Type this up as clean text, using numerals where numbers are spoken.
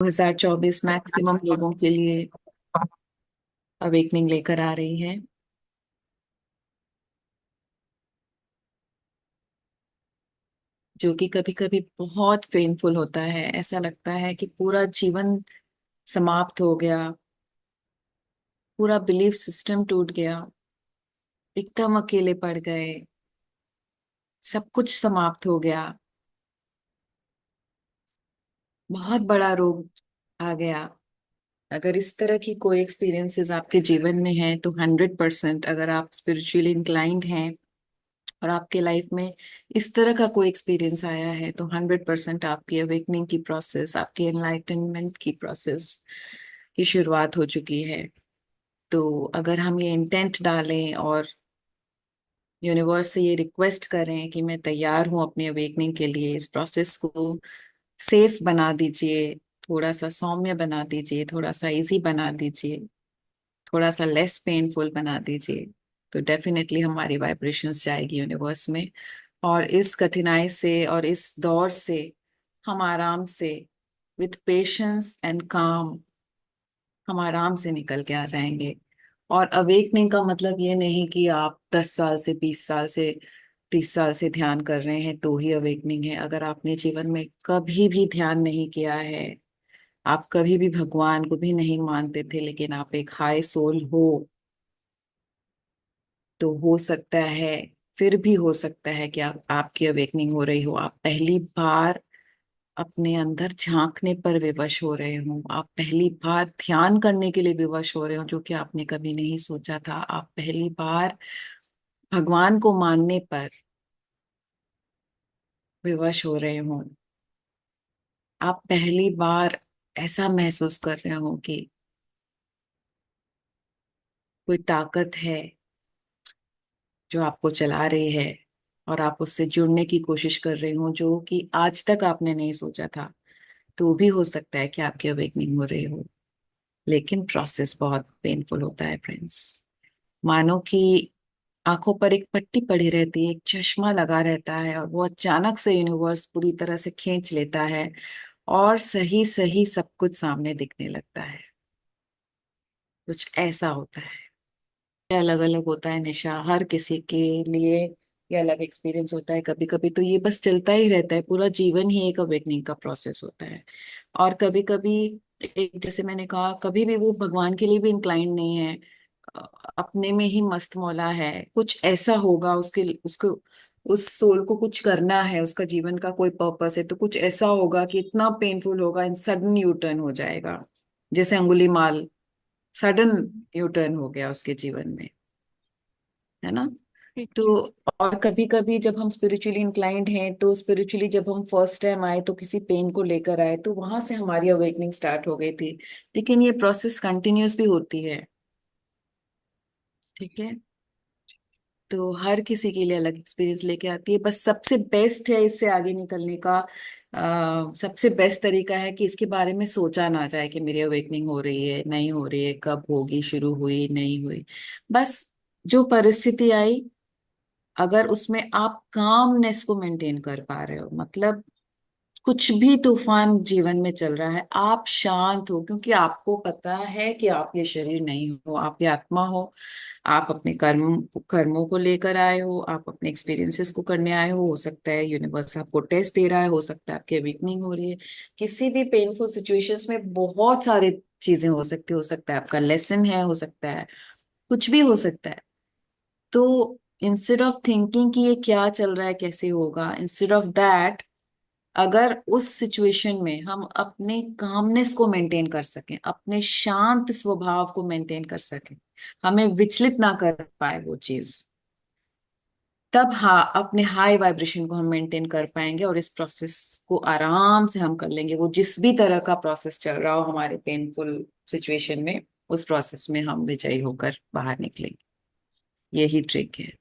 2024 maximum लोगों के लिए अवेकनिंग लेकर आ रही है। जो कि कभी कभी बहुत पेनफुल होता है। ऐसा लगता है कि पूरा जीवन समाप्त हो गया, पूरा बिलीफ सिस्टम टूट गया, एकदम अकेले पड़ गए, सब कुछ समाप्त हो गया, बहुत बड़ा रोग आ गया। अगर इस तरह की कोई एक्सपीरियंसेस आपके जीवन में है तो 100%, अगर आप स्पिरिचुअली इंक्लाइंड हैं और आपके लाइफ में इस तरह का कोई एक्सपीरियंस आया है, तो 100% आपकी अवेकनिंग की प्रोसेस, आपकी एनलाइटनमेंट की प्रोसेस की शुरुआत हो चुकी है। तो अगर हम ये इंटेंट डालें और यूनिवर्स से ये रिक्वेस्ट करें कि मैं तैयार हूं अपनी अवेकनिंग के लिए, इस प्रोसेस को सेफ बना दीजिए, थोड़ा सा सौम्य बना दीजिए, थोड़ा सा इजी बना दीजिए, थोड़ा सा लेस पेनफुल बना दीजिए, तो डेफिनेटली हमारी वाइब्रेशंस जाएगी यूनिवर्स में। और इस कठिनाई से और इस दौर से हम आराम से, विथ पेशेंस एंड काम, हम आराम से निकल के आ जाएंगे। और अवेकनिंग का मतलब ये नहीं कि आप 10 साल से, 20 साल से, 30 साल से ध्यान कर रहे हैं तो ही अवेकनिंग है। अगर आपने जीवन में कभी भी ध्यान नहीं किया है, आप कभी भी भगवान को भी नहीं मानते थे, लेकिन आप एक हाई सोल हो, तो हो सकता है, फिर भी हो सकता है कि आपकी अवेकनिंग हो रही हो। आप पहली बार अपने अंदर झांकने पर विवश हो रहे हो, आप पहली बार ध्यान करने के लिए विवश हो रहे हो, जो कि आपने कभी नहीं सोचा था। आप पहली बार भगवान को मानने पर विवश हो रहे हो। आप पहली बार ऐसा महसूस कर रहे हो कि कोई ताकत है जो आपको चला रही है, और आप उससे जुड़ने की कोशिश कर रहे हो, जो कि आज तक आपने नहीं सोचा था। तो भी हो सकता है कि आपकी अवेकनिंग हो रही हो, लेकिन प्रोसेस बहुत पेनफुल होता है फ्रेंड्स। मानो कि आंखों पर एक पट्टी पड़ी रहती है, एक चश्मा लगा रहता है, और वो अचानक से यूनिवर्स पूरी तरह से खींच लेता है और सही सही सब कुछ सामने दिखने लगता है। कुछ ऐसा होता है। अलग अलग होता है निशा, हर किसी के लिए ये अलग एक्सपीरियंस होता है। कभी कभी तो ये बस चलता ही रहता है, पूरा जीवन ही एक अवेकनिंग का प्रोसेस होता है। और कभी कभी, एक जैसे मैंने कहा, कभी भी वो भगवान के लिए भी इंक्लाइंड नहीं है, अ, अपने में ही मस्त मौला है। कुछ ऐसा होगा, उसके उसको उस सोल को कुछ करना है, उसका जीवन का कोई पर्पस है, तो कुछ ऐसा होगा कि इतना पेनफुल होगा, इन सडन यू टर्न हो जाएगा। जैसे अंगुलीमाल, सडन यू टर्न हो गया उसके जीवन में, है ना। ठीक तो है। और कभी कभी जब हम स्पिरिचुअली इंक्लाइंड हैं, तो स्पिरिचुअली जब हम फर्स्ट टाइम आए तो किसी पेन को लेकर आए, तो वहां से हमारी अवेकनिंग स्टार्ट हो गई थी। लेकिन ये प्रोसेस कंटिन्यूस भी होती है, ठीक है। तो हर किसी के लिए अलग एक्सपीरियंस लेके आती है। बस सबसे बेस्ट है इससे आगे निकलने का, सबसे बेस्ट तरीका है कि इसके बारे में सोचा ना जाए कि मेरी अवेकनिंग हो रही है, नहीं हो रही है, कब होगी, शुरू हुई, नहीं हुई। बस जो परिस्थिति आई, अगर उसमें आप कामनेस को मेंटेन कर पा रहे हो, मतलब कुछ भी तूफान जीवन में चल रहा है, आप शांत हो, क्योंकि आपको पता है कि आप ये शरीर नहीं हो, आप ये आत्मा हो। आप अपने कर्मों को लेकर आए हो, आप अपने एक्सपीरियंसेस को करने आए हो सकता है यूनिवर्स आपको टेस्ट दे रहा है, हो सकता है आपकी अवेकनिंग हो रही है। किसी भी पेनफुल सिचुएशंस में बहुत सारी चीजें हो सकती, हो सकता है आपका लेसन है, हो सकता है कुछ भी हो सकता है। तो इंस्टेड ऑफ थिंकिंग कि ये क्या चल रहा है, कैसे होगा, इंस्टेड ऑफ दैट, अगर उस सिचुएशन में हम अपने कामनेस को मेंटेन कर सकें, अपने शांत स्वभाव को मेंटेन कर सकें, हमें विचलित ना कर पाए वो चीज, तब हाँ, अपने हाई वाइब्रेशन को हम मेंटेन कर पाएंगे और इस प्रोसेस को आराम से हम कर लेंगे। वो जिस भी तरह का प्रोसेस चल रहा हो हमारे पेनफुल सिचुएशन में, उस प्रोसेस में हम विजयी होकर बाहर निकलेंगे। यही ट्रिक है।